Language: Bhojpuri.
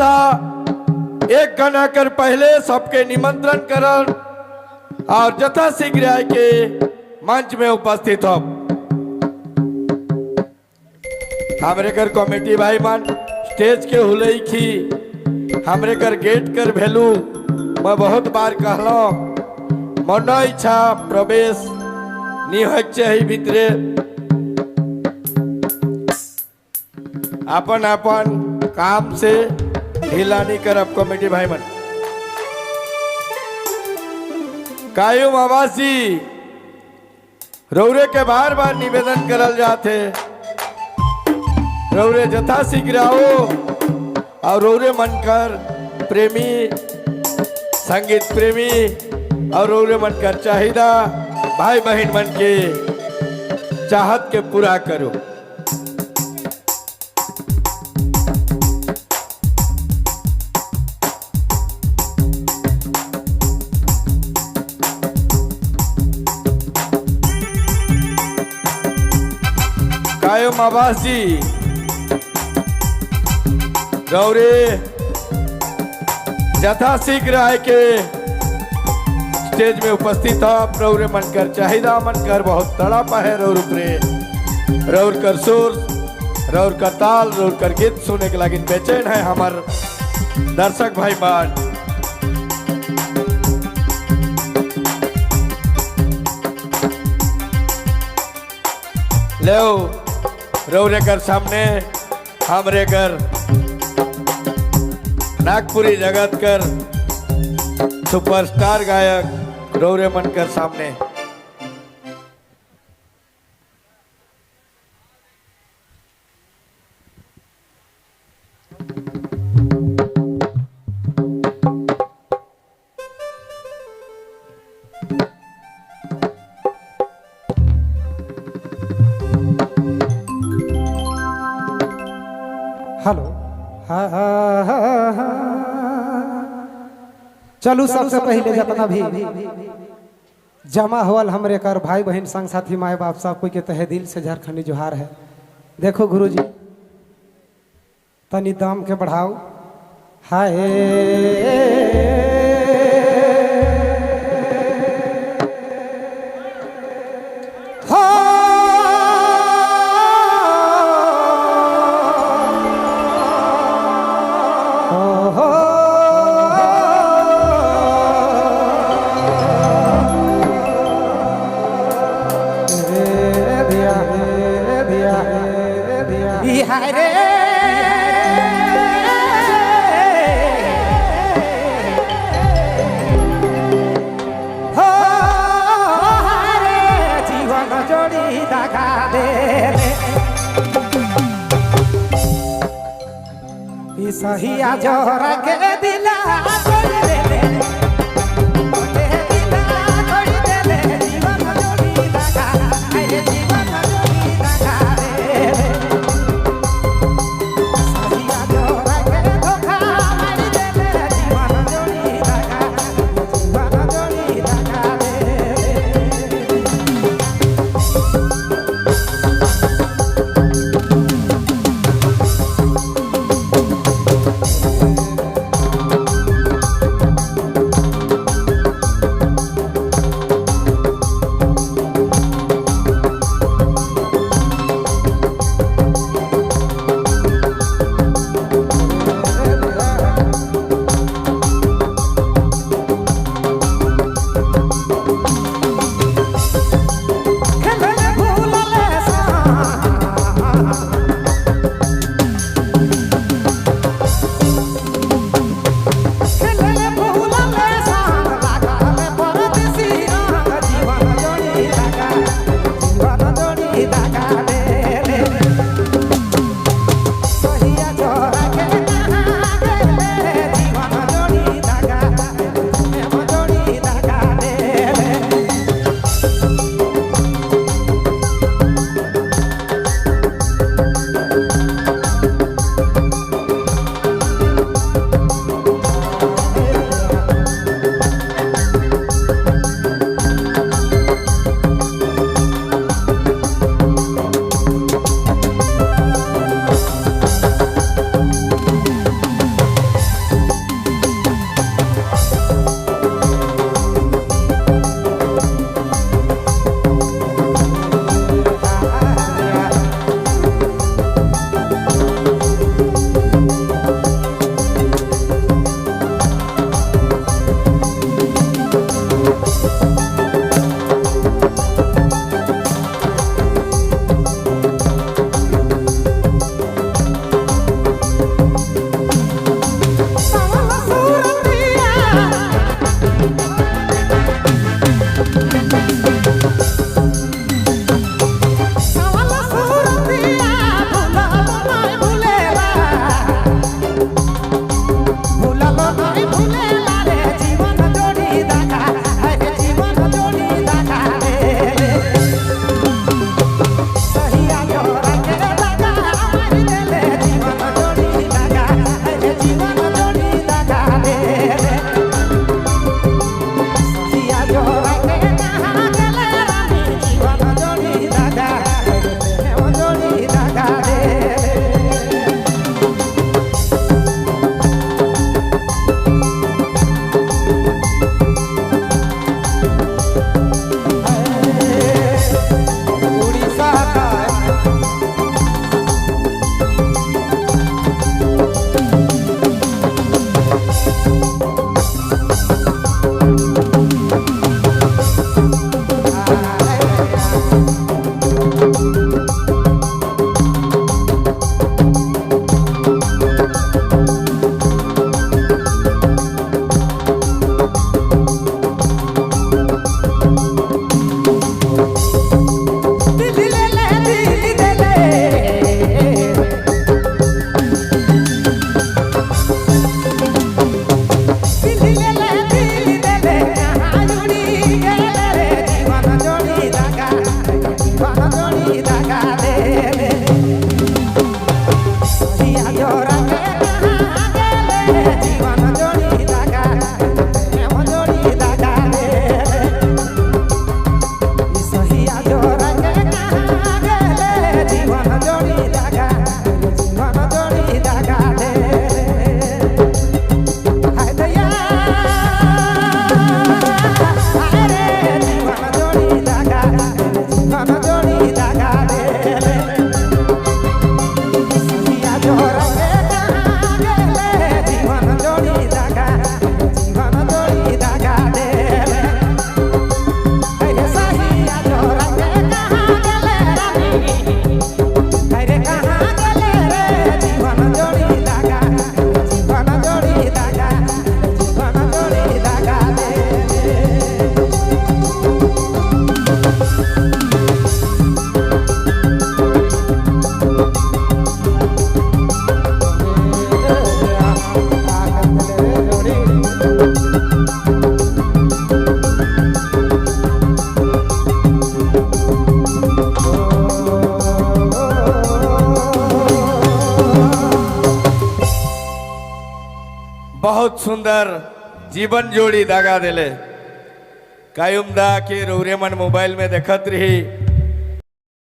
हमेशा एक घंटा कर पहले सबके निमंत्रण करन और यथाशीघ्र आए के मंच में उपस्थित हो। हमरे कर कमेटी भाई मान स्टेज के हुलई खी हमरे कर गेट कर भेलू मैं बहुत बार कहलो मन इच्छा प्रवेश नहीं हो चाहिए भीतरे अपन अपन काम से ढीला नहीं करब। कमेटी भाई मन कायम आवासी रौरे के बार बार निवेदन करल जाते रौरे यथाशीघ्र आओ और रौरे मनकर प्रेमी संगीत प्रेमी और रौरे मनकर चाहिदा भाई बहन मन के चाहत के पूरा करो। कायम आवासी रौरे यथाशीघ्र आए के स्टेज में उपस्थित हो। रौरे मनकर चाहिदा मनकर बहुत तड़प है रौर उपरे रौर कर सुर रौर कर ताल रौर कर गीत सुने के लगे बेचैन है हमार दर्शक भाई मान। लो रौरे कर सामने हमरे कर नागपुरी जगत कर सुपरस्टार गायक रौरे मनकर सामने। हेलो चलू सबसे पहले जितना भी जमा होल हमरे कर भाई बहन संग साथी माए बाप सब कोई के तहे दिल से झारखंडी जोहार है। देखो गुरुजी तनी दाम के बढ़ाओ हाय सहिया जोरा के दिला बहुत सुंदर जीवन जोड़ी दागा दिले कायुमदा के रौरे मन मोबाइल में देखत रही